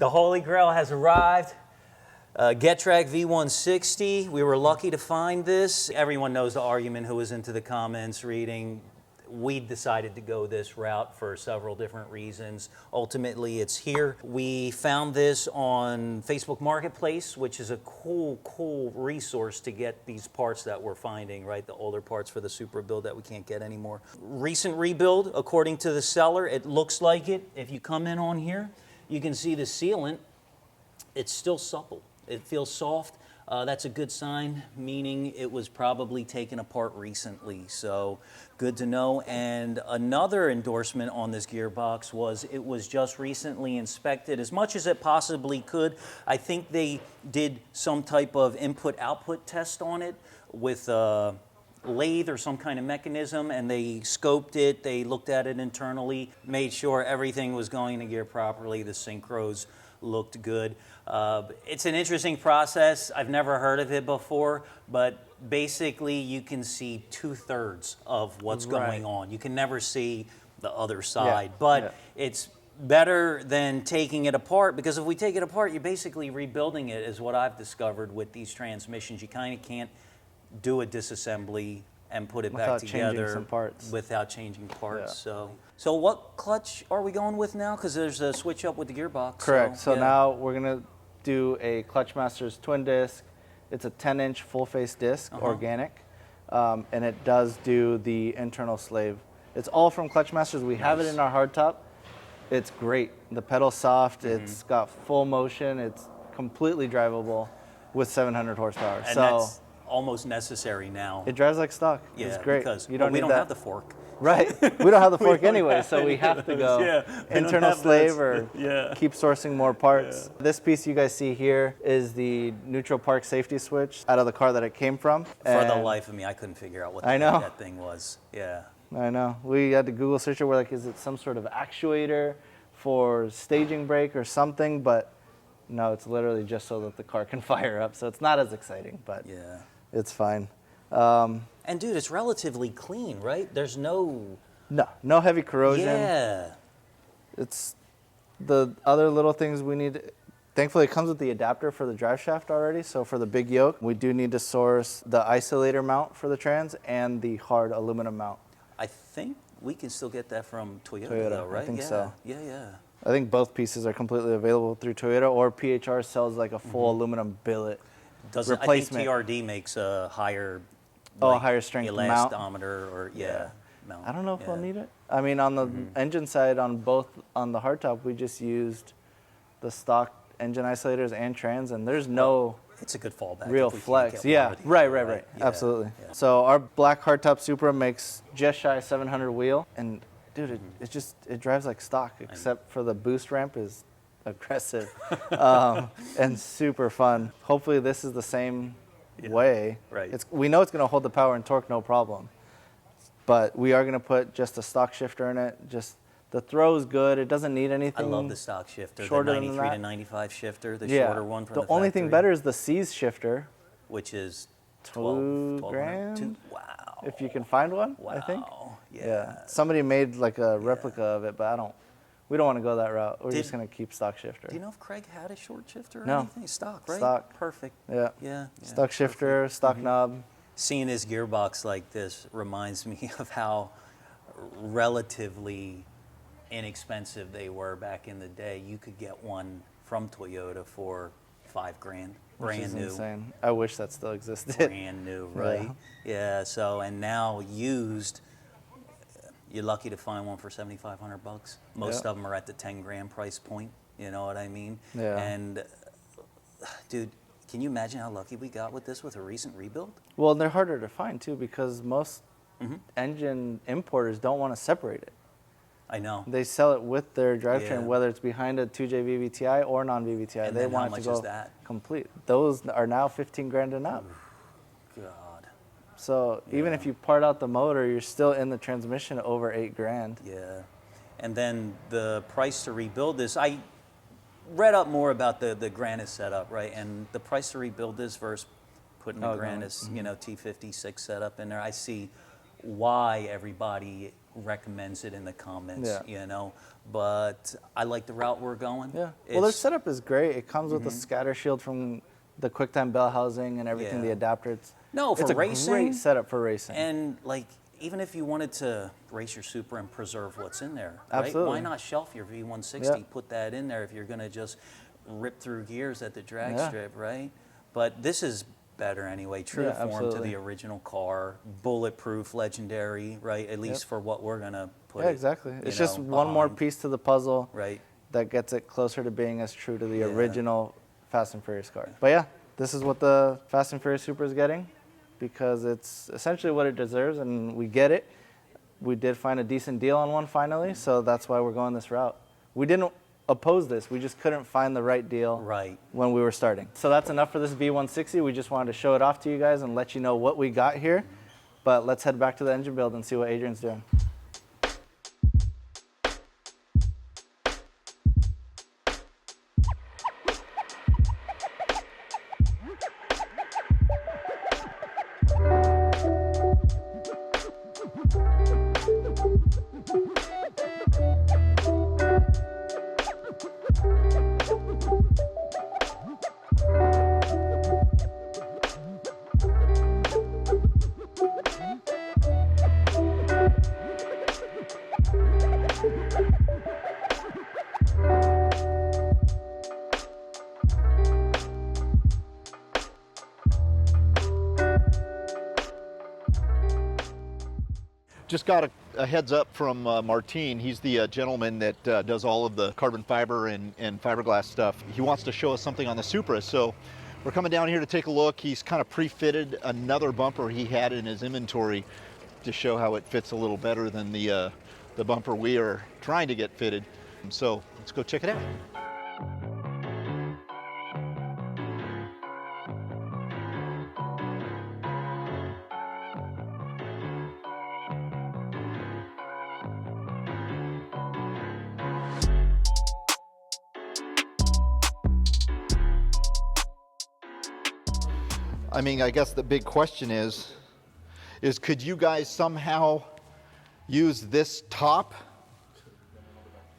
The Holy Grail has arrived. GetTrack V160. We were lucky to find this. Everyone knows the argument who was into the comments reading. We decided to go this route for several different reasons. Ultimately, it's here. We found this on Facebook Marketplace, which is a cool resource to get these parts that we're finding, right? The older parts for the Supra build that we can't get anymore. Recent rebuild, according to the seller, it looks like it. If you come in on here, you can see the sealant. It's still supple. It feels soft. That's a good sign, meaning it was probably taken apart recently. So good to know. And another endorsement on this gearbox was it was just recently inspected as much as it possibly could. I think they did some type of input-output test on it with a lathe or some kind of mechanism, and they scoped it, they looked at it internally, made sure everything was going to gear properly, the synchros looked good. It's an interesting process. I've never heard of it before, but basically you can see 2/3 of what's going on. You can never see the other side, but it's better than taking it apart, because if we take it apart, you're basically rebuilding it, is what I've discovered with these transmissions. You kind of can't do a disassembly and put it back together without changing parts. So what clutch are we going with now? Because there's a switch up with the gearbox. Correct. So now we're going to do a Clutch Masters twin disc. It's a 10-inch full face disc, organic, and it does do the internal slave. It's all from Clutch Masters. We have it in our hardtop. It's great. The pedal's soft. It's got full motion. It's completely drivable with 700 horsepower. And that's almost necessary now. It drives like stock. Yeah, it's great. Because you don't we need don't that. have the fork. Right. We don't have the fork anyway, so we have to go internal slave or keep sourcing more parts. This piece you guys see here is the neutral park safety switch out of the car that it came from. For the life of me, I couldn't figure out what the heck that thing was. Yeah. I know. We had to Google search it. We're like, is it some sort of actuator for staging brake or something? But no, it's literally just so that the car can fire up. So it's not as exciting, but it's fine. And dude, it's relatively clean, right? There's no heavy corrosion. Yeah. It's the other little things we need. Thankfully, it comes with the adapter for the drive shaft already. So for the big yoke, we do need to source the isolator mount for the trans and the hard aluminum mount. I think we can still get that from Toyota though, right? I think so. Yeah. I think both pieces are completely available through Toyota, or PHR sells like a full aluminum billet replacement. I think TRD makes a higher higher strength elastometer or mount. I don't know if we'll need it. I mean, on the engine side, on the hardtop, we just used the stock engine isolators and trans, and there's no it's a good fallback. Real flex. Yeah, right. Yeah. Absolutely. Yeah. So our black hardtop Supra makes just shy 700 wheel, and dude, it drives like stock, except for the boost ramp is aggressive and super fun. Hopefully this is the same way. Right. We know it's going to hold the power and torque no problem, but we are going to put just a stock shifter in it. Just the throw is good. It doesn't need anything. I love the stock shifter, shorter the 93 to 95 shifter, the shorter one from the only thing better is the C's shifter, which is $2,000. Wow. If you can find one, I think. Yeah. Somebody made like a replica of it, but we don't want to go that route. We're just going to keep stock shifter. Do you know if Craig had a short shifter or anything? anything? Stock, right? Stock. Perfect. Yeah. Stock shifter, stock knob. Seeing this gearbox like this reminds me of how relatively inexpensive they were back in the day. You could get one from Toyota for $5,000, brand new. Insane. I wish that still existed. Brand new, right? Yeah. So, and now used, you're lucky to find one for $7,500. Most of them are at the $10,000 price point. You know what I mean? Yeah. And dude, can you imagine how lucky we got with this with a recent rebuild? Well, they're harder to find too, because most engine importers don't want to separate it. I know. They sell it with their drivetrain, whether it's behind a 2J VVTi or non-VVTi. And they want it to go complete. Those are now $15,000 and up. God. So even if you part out the motor, you're still in the transmission over $8,000. Yeah. And then the price to rebuild this, I read up more about the Grannis setup, right? And the price to rebuild this versus putting the Grannis, T56 setup in there, I see why everybody recommends it in the comments, Yeah. you know. But I like the route we're going. Yeah. Well, their It's- setup is great. It comes with a scatter shield from the QuickTime bell housing and everything, Yeah. the adapter. It's for a racing, great setup for racing. And like, even if you wanted to race your Supra and preserve what's in there, right? Absolutely. Why not shelf your V160? Yeah. Put that in there if you're going to just rip through gears at the drag Yeah. strip, right? But this is better anyway, true Yeah, to form to absolutely. the original car, bulletproof, legendary, right? At least for what we're going to put Yeah, it, exactly. you It's just know, one more behind, piece to the puzzle right? that gets it closer to being as true to the Yeah. original Fast and Furious car. But yeah, this is what the Fast and Furious Supra is getting because it's essentially what it deserves, and we get it. We did find a decent deal on one finally, so that's why we're going this route. We didn't oppose this, we just couldn't find the right deal Right. when we were starting. So that's enough for this V160. We just wanted to show it off to you guys and let you know what we got here. But let's head back to the engine build and see what Adrian's doing. Just got a heads up from Martin. He's the gentleman that does all of the carbon fiber and fiberglass stuff. He wants to show us something on the Supra, so we're coming down here to take a look. He's kind of pre-fitted another bumper he had in his inventory to show how it fits a little better than the bumper we are trying to get fitted. So let's go check it out. I mean, I guess the big question is could you guys somehow use this top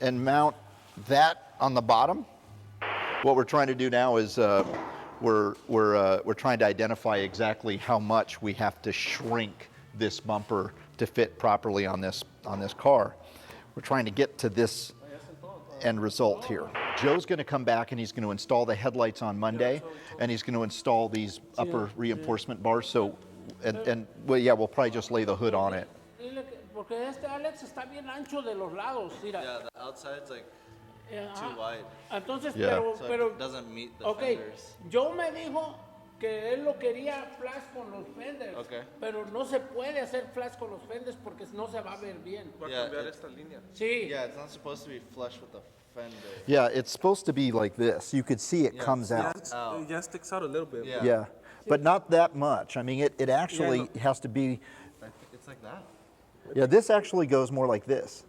and mount that on the bottom? What we're trying to do now is we're trying to identify exactly how much we have to shrink this bumper to fit properly on this car. We're trying to get to this end result here. Joe's going to come back and he's going to install the headlights on Monday, and he's going to install these upper reinforcement bars. So, and well, yeah, we'll probably just lay the hood on it. Porque este Alex está bien ancho de los lados, mira. Yeah, the outside's like Ajá. too wide, Entonces, Yeah. so pero, it doesn't meet the okay, fenders. Joe me dijo que él lo quería flash con los fenders, Okay. pero no se puede hacer flash con los fenders porque no se va a ver bien. Yeah, Sí. yeah, it's not supposed to be flush with the fender. Yeah, it's supposed to be like this. You could see it comes out. Oh. It just sticks out a little bit. Yeah. Yeah, but not that much. I mean, it actually has to be, I think it's like that. yeah, this actually goes more like this.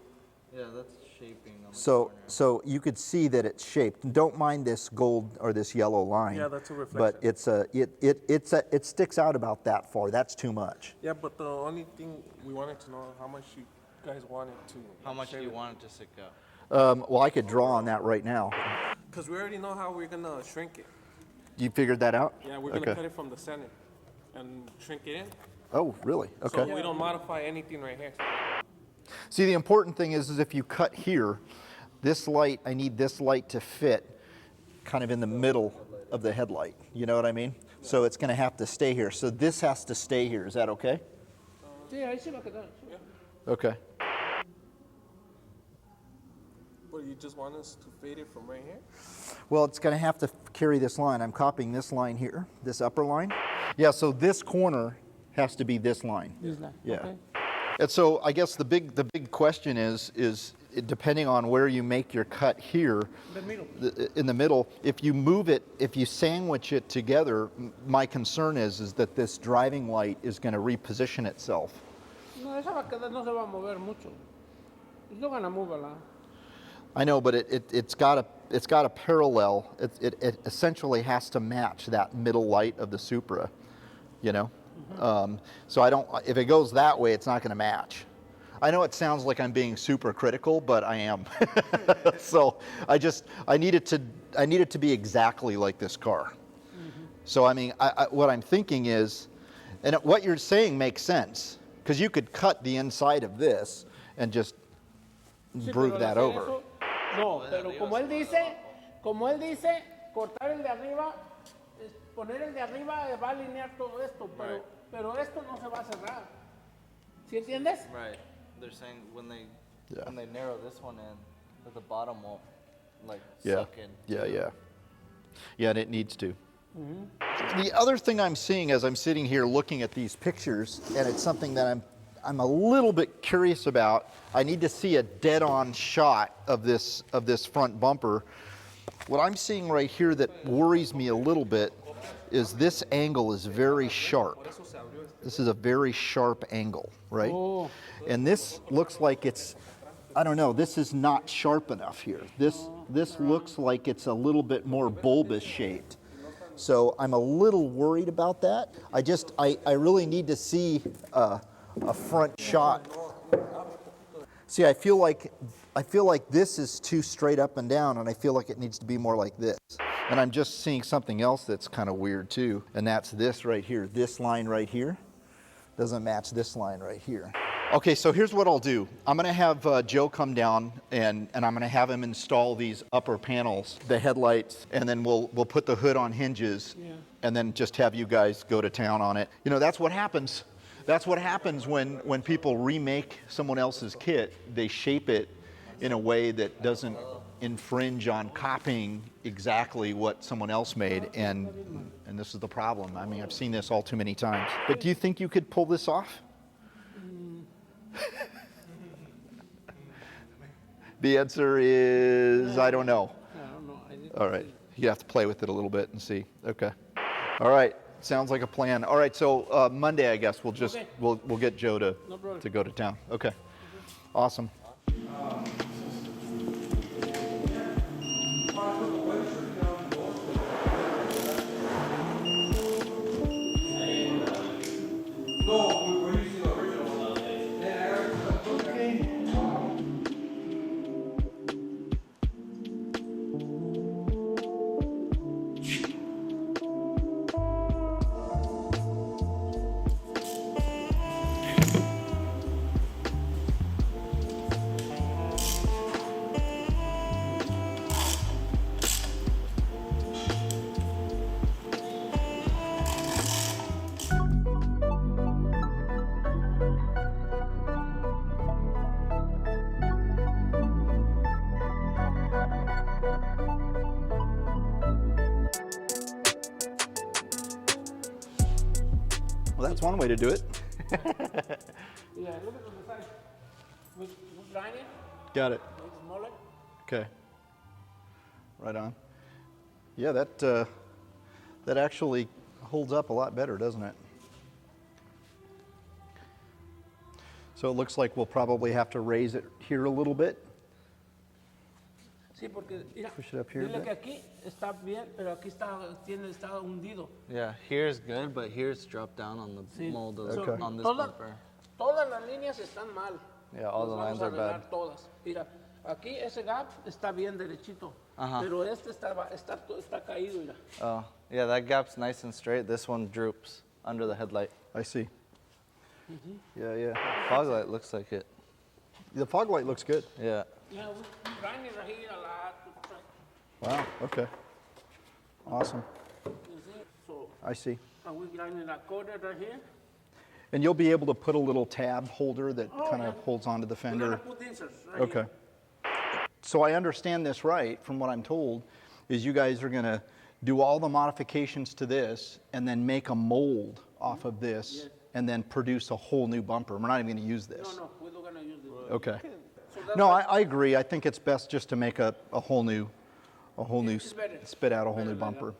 Yeah, that's shaping on the So, corner. so you could see that it's shaped. Don't mind this gold or this yellow line. Yeah, that's a But reflection. it sticks out about that far. That's too much. Yeah, but the only thing we wanted to know how much you guys wanted to. How much do you want it to stick out? Well, I could draw on that right now. Because we already know how we're gonna shrink it. You figured that out? Yeah, we're gonna Okay. cut it from the center and shrink it in. Oh, really? Okay. So we don't modify anything right here. See, the important thing is if you cut here, this light, I need this light to fit kind of in the middle of the headlight. You know what I mean? So it's going to have to stay here. So this has to stay here. Is that okay? Sí, ahí se va a quedar. Okay. But you just want us to fade it from right here? Well, it's going to have to carry this line. I'm copying this line here, this upper line. Yeah, so this corner has to be this line. Yeah. Okay. And so I guess the big question is depending on where you make your cut here, in the middle, if you move it, if you sandwich it together, my concern is that this driving light is going to reposition itself. No, esa va a quedar, no se va a mover mucho. It's not gonna move a lot. I know, but it's got a parallel. It essentially has to match that middle light of the Supra, you know. So I don't. If it goes that way, it's not going to match. I know it sounds like I'm being super critical, but I am. So I need it to be exactly like this car. So I mean, what I'm thinking is, and what you're saying makes sense, because you could cut the inside of this and just Sí, brood pero that hacer over. eso- no, pero como él dice, cortar el de arriba, poner el de arriba va a alinear todo esto, pero esto no se va a cerrar. ¿Sí entiendes? Right. They're saying when they Yeah. narrow this one in, that the bottom won't like Yeah, suck in. yeah, and it needs to. The other thing I'm seeing as I'm sitting here looking at these pictures, and it's something that I'm a little bit curious about. I need to see a dead-on shot of this front bumper. What I'm seeing right here that worries me a little bit is this angle is very sharp. This is a very sharp angle, right? Oh. And this looks like it's, I don't know, this is not sharp enough here. This looks like it's a little bit more bulbous shaped. So I'm a little worried about that. I really need to see a front shot. See, I feel like this is too straight up and down, and I feel like it needs to be more like this. And I'm just seeing something else that's kind of weird too, and that's this right here. This line right here doesn't match this line right here. Okay, so here's what I'll do. I'm gonna have Joe come down and I'm gonna have him install these upper panels, the headlights, and then we'll put the hood on hinges, and then just have you guys go to town on it. You know, that's what happens. That's what happens when people remake someone else's kit. They shape it in a way that doesn't infringe on copying exactly what someone else made, and this is the problem. I mean, I've seen this all too many times. But do you think you could pull this off? The answer is, I don't know. I don't know. All right, you have to play with it a little bit and see. Okay. All right, sounds like a plan. All right, so Monday, I guess we'll get Joe to go to town. Okay. Awesome. Well, that's one way to do it. Yeah, look at the side. We grind it, Got it. make it smaller. Okay. Right on. Yeah, that actually holds up a lot better, doesn't it? So it looks like we'll probably have to raise it here a little bit. Sí, porque mira, Push it up here a dile bit. que aquí está bien, pero aquí está hundido. Yeah, here's good, but here's dropped down on the Sí. mold of, Okay. on this Todas- bumper. Todas las líneas están mal. Yeah, all the Las vamos lines a are bad. arreglar todas. Mira, aquí ese gap está bien derechito, Ajá. pero este está caído, mira. Oh, yeah, that gap's nice and straight. This one droops under the headlight. I see. Yeah. Fog light looks like it. The fog light looks good. Yeah. Yeah, we grind it right here a lot. Wow, okay. Awesome. You see? So, I see. and we grind it a quarter right here. And you'll be able to put a little tab holder that Oh, kind of yeah. holds onto the We're fender. gonna put inserts right Okay. here. So I understand this right, from what I'm told, is you guys are gonna do all the modifications to this and then make a mold off of this Yes. and then produce a whole new bumper. We're not even gonna use this. No, we're not gonna use this. Okay. So that's No, why- I agree. I think it's best just to make a whole new, It's better. spit out a whole new Better like that. bumper.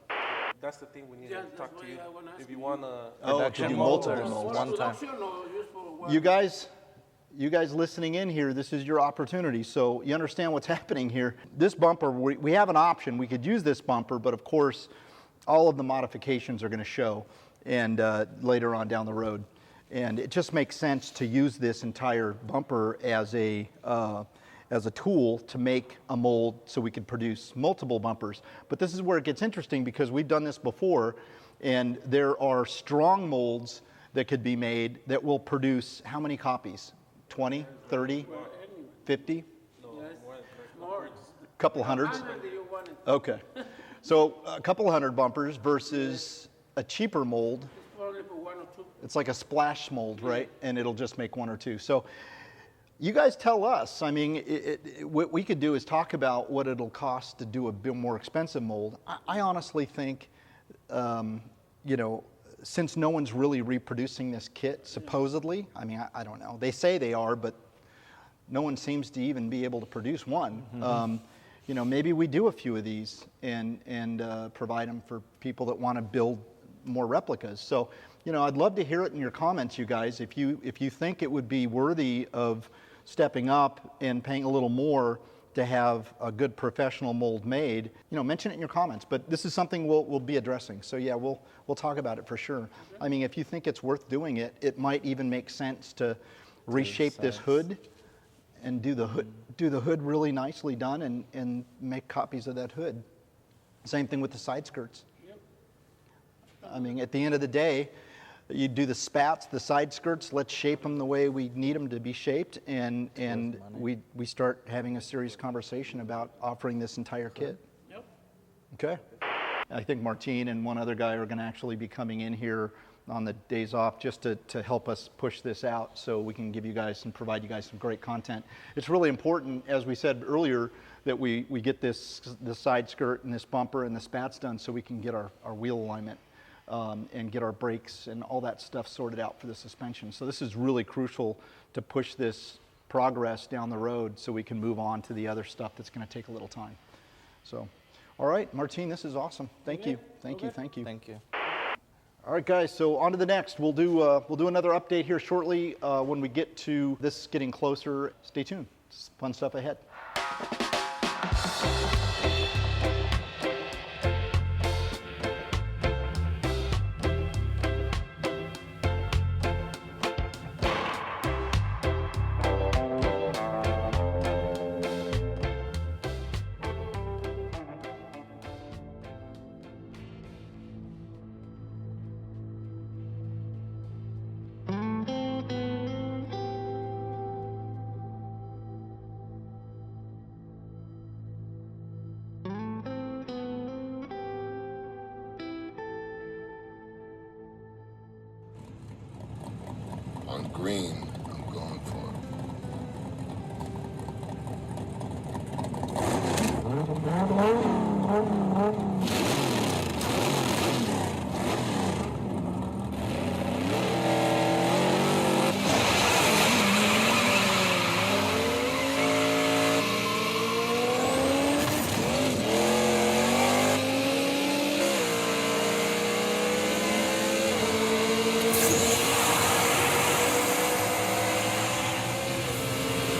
That's the thing we need Yeah, to talk that's to why you. I wanna ask If you you. wanna, Oh, to Production do molds multiple or molds. one time. Production or just for one? You guys listening in here, this is your opportunity. So you understand what's happening here. This bumper, we have an option. We could use this bumper, but of course, all of the modifications are going to show and later on down the road. And it just makes sense to use this entire bumper as a tool to make a mold so we could produce multiple bumpers. But this is where it gets interesting because we've done this before, and there are strong molds that could be made that will produce how many copies? 20, 30, 50? More. A couple hundreds? How many do you want it? Okay. So a couple hundred bumpers versus a cheaper mold. Only for one or two. It's like a splash mold, right? And it'll just make one or two. So you guys tell us. I mean, what we could do is talk about what it'll cost to do a bit more expensive mold. I honestly think, you know, since no one's really reproducing this kit, supposedly, I mean, I don't know. They say they are, but no one seems to even be able to produce one. You know, maybe we do a few of these and provide them for people that want to build more replicas. So, you know, I'd love to hear it in your comments, you guys. If you think it would be worthy of stepping up and paying a little more to have a good professional mold made, you know, mention it in your comments. But this is something we'll be addressing. So yeah, we'll talk about it for sure. I mean, if you think it's worth doing it, it might even make sense to reshape this hood and do the hood really nicely done and make copies of that hood. Same thing with the side skirts. I mean, at the end of the day, you do the spats, the side skirts, let's shape them the way we need them to be shaped, and we start having a serious conversation about offering this entire kit. Yep. Okay? I think Martine and one other guy are going to actually be coming in here on the days off just to help us push this out so we can give you guys and provide you guys some great content. It's really important, as we said earlier, that we get the side skirt and this bumper and the spats done so we can get our wheel alignment and get our brakes and all that stuff sorted out for the suspension. So this is really crucial to push this progress down the road so we can move on to the other stuff that's going to take a little time. So, all right, Martine, this is awesome. Thank you. Thank you. Thank you. Thank you. All right, guys, so on to the next. We'll do another update here shortly when we get to this getting closer. Stay tuned. It's fun stuff ahead. On green.